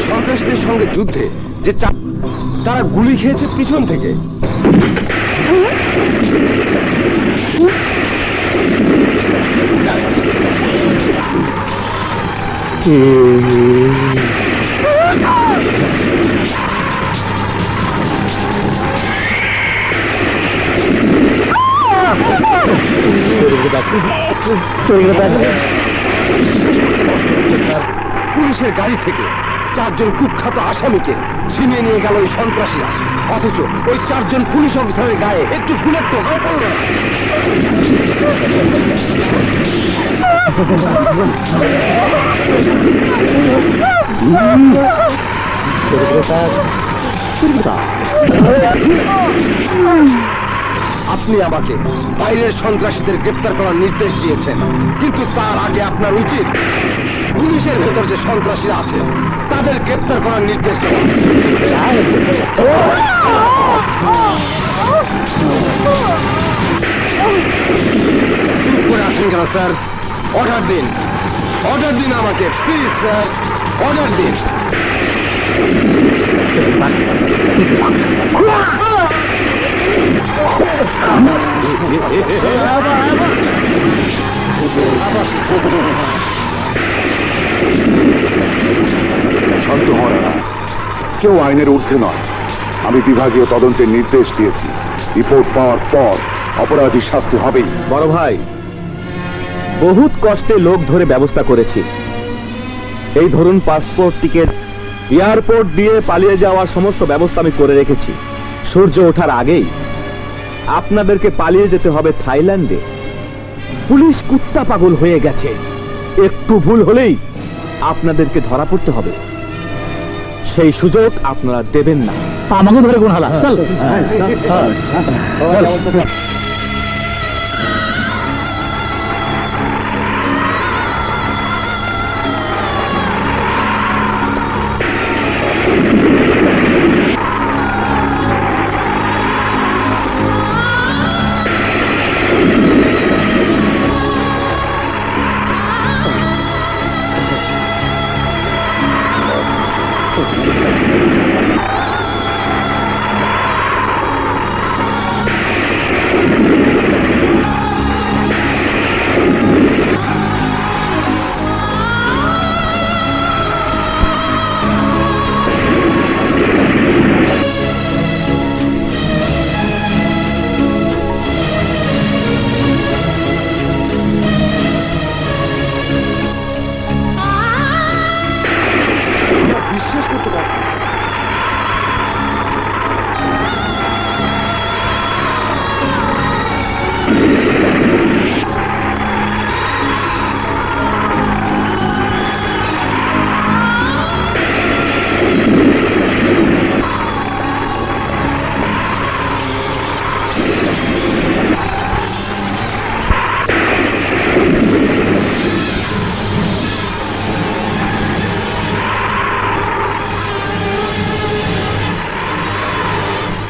সন্ত্রাসীদের সঙ্গে যুদ্ধে যে তারা গুলি খেয়েছে পিছন থেকে। পুলিশের গাড়ি থেকে 4 জন কুখ্যাত আসামিকে ছিনিয়ে নিয়ে গেল ওই সন্ত্রাসীরা, অথচ ওই 4 জন পুলিশ অফিসারের গায়ে একটু বুলেট তো পড়ল না। আপনি আমাকে বাইরের সন্ত্রাসীদের গ্রেপ্তার করার নির্দেশ দিয়েছেন, কিন্তু তার আগে আপনার উচিত পুলিশের ভেতর যে সন্ত্রাসীরা আছে তাদের গ্রেপ্তার করার নির্দেশ দেওয়া। চুপ করে আছেন কেন স্যার? অর্ডার দিন, অর্ডার দিন আমাকে, প্লিজ স্যার, অর্ডার দিন। শান্ত হন না, কেউ আইনের ঊর্ধ্বে নয়। আমি বিভাগীয় তদন্তের নির্দেশ দিয়েছি, রিপোর্ট পাওয়ার পর অপরাধী শাস্তি হবেই। বড় ভাই, বহুত কষ্টে লোক ধরে ব্যবস্থা করেছি। এই ধরুন পাসপোর্ট, টিকিট, এয়ারপোর্ট দিয়ে পালিয়ে যাওয়ার সমস্ত ব্যবস্থা আমি করে রেখেছি। সূর্য ওঠার আগেই আপনাদেরকে পালিয়ে যেতে হবে থাইল্যান্ডে। পুলিশ কুত্তা পাগল হয়ে গেছে, একটু ভুল হলেই আপনাদেরকে ধরা পড়তে হবে। সেই সুযোগ আপনারা দেবেন না। আমাকে ধরে কোন হালা চল।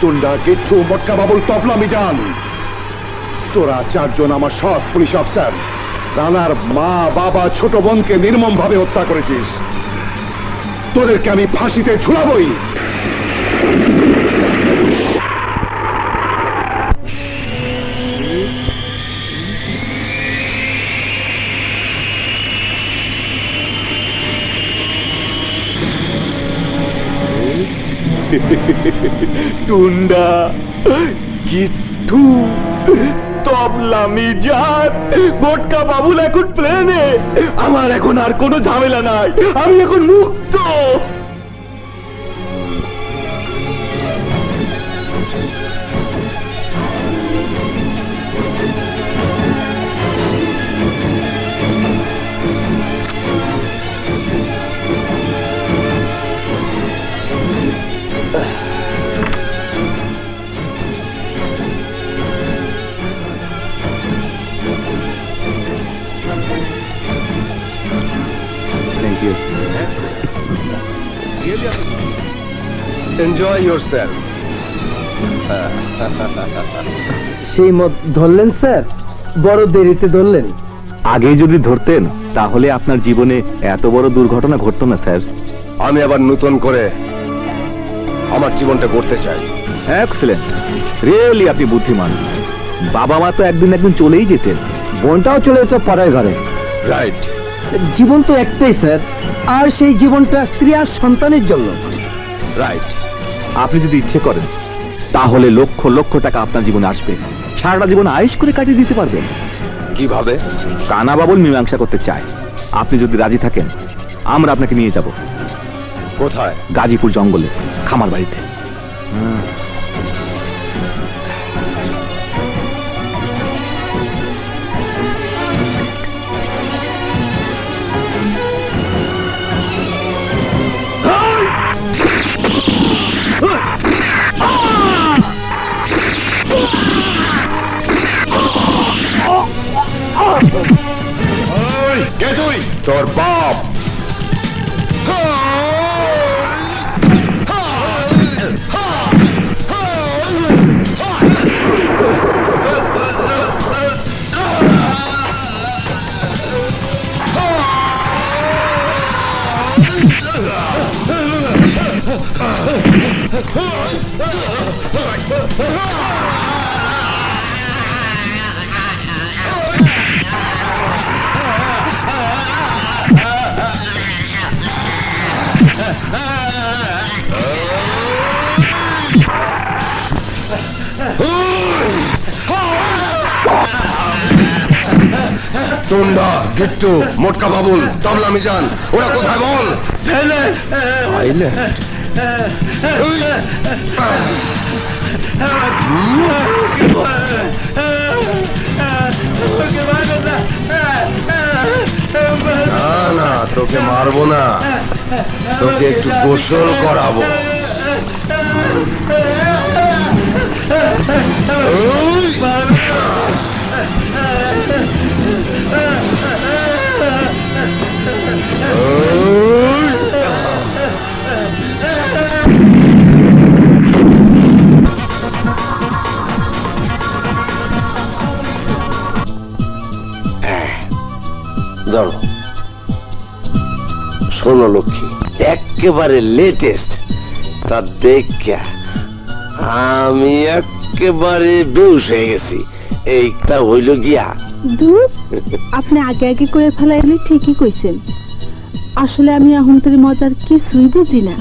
টুন্ডা, গেট্টু, মটকা বাবুল, তবলা, মিজান, তোরা 4 জন আমার সৎ পুলিশ অফিসার রানার মা, বাবা, ছোট বোনকে নির্মম ভাবে হত্যা করেছিস। তোদেরকে আমি ফাঁসিতে ঝুলাবই। টুন্ডা, গিট্টু, তবলা, মিজান, মটকা বাবুল এখন প্লেনে। আমার এখন আর কোনো ঝামেলা নাই, আমি এখন মুক্ত। Enjoy yourself. সেই মদ ধরলেন স্যার, বড় দেরিতে ধরলেন। আগে যদি ধরতেন তাহলে আপনার জীবনে এত বড় দুর্ঘটনা ঘটতো না স্যার। আমি আবার নতুন করে আমার জীবনটা গড়তে চাই। এক্সেলেন্ট, রিয়েলি আপনি বুদ্ধিমান। বাবা মা তো একদিন একদিন চলেই যেতেন, বোনটাও চলে যেত পরের ঘরে। রাইট। জীবন তো একটাই স্যার, আর সেই জীবনটা স্ত্রী আর সন্তানের জন্য। রাইট। আপনি যদি ইচ্ছে করেন তাহলে লক্ষ লক্ষ টাকা আপনার জীবনে আসবে, সারাটা জীবন আয়েশ করে কাটিয়ে দিতে পারবেন। কিভাবে? কানা বাবুল মীমাংসা করতে চায়। আপনি যদি রাজি থাকেন আমরা আপনাকে নিয়ে যাব। কোথায়? গাজীপুর জঙ্গলে, খামার বাড়িতে। কে তুই? তোর বাপ। টুন্ডা, গিট্টু, মোটকা বাবুল, তবলা মিজান, ওরা কোথায় বল? থাইল্যান্ড। না না, তোকে মারবো না, তোকে একটু গোসল করাবো। ধরো, শোনো লক্ষ্মী, একেবারে লেটেস্ট তা দেখা আমি একেবারে বেউস হয়ে গেছি। এইটা হইল গিয়া দূর, আপনি আগে আগে করে ফেলাইলে ঠিকই কইছেন। আসলে আমি এখনকার মজার কিছুই বুঝি না।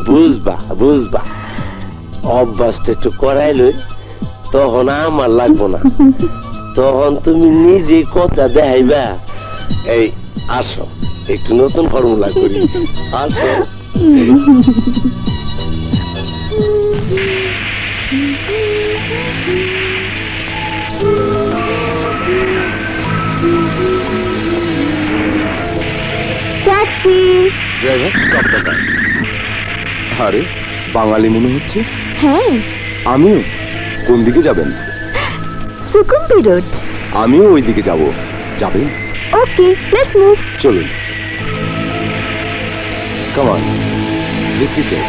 বুঝবা বুঝবা, অভ্যাসটা একটু করাইল, তখন আমার লাগবো না, তখন তুমি নিজে কথা দেখাইবা। এই আসো, একটু নতুন ফর্মুলা করি, আসো। Taxi. Driver, stop the car. আরে বাঙালি মনে হচ্ছে। হ্যাঁ, আমিও। কোন দিকে যাবেন? Sukhumvit road. আমিও ওই দিকে যাব। যাবেন? Okay, let's move. চলুন। Come on, this is it.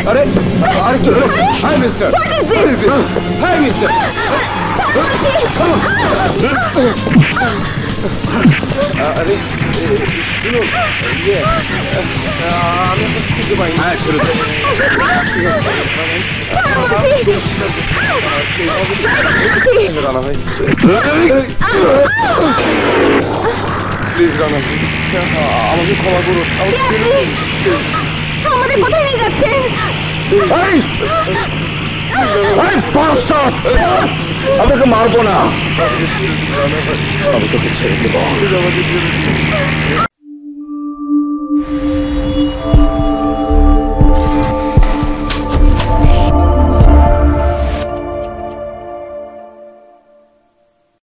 আরে আরে কি হলো? হাই মিস্টার, হাই মিস্টার, আরে শুনুন, আমি এখন চিনতে পাইনি। হ্যাঁ ছেড়ে দেন। রানা ভাই, প্লিজ রানা ভাই, আমাকে ক্ষমা করুন। আমাদের কোথায় নিয়ে যাচ্ছেন? আমাকে মারবো না, আমি তোকে ছেড়ে দেবো।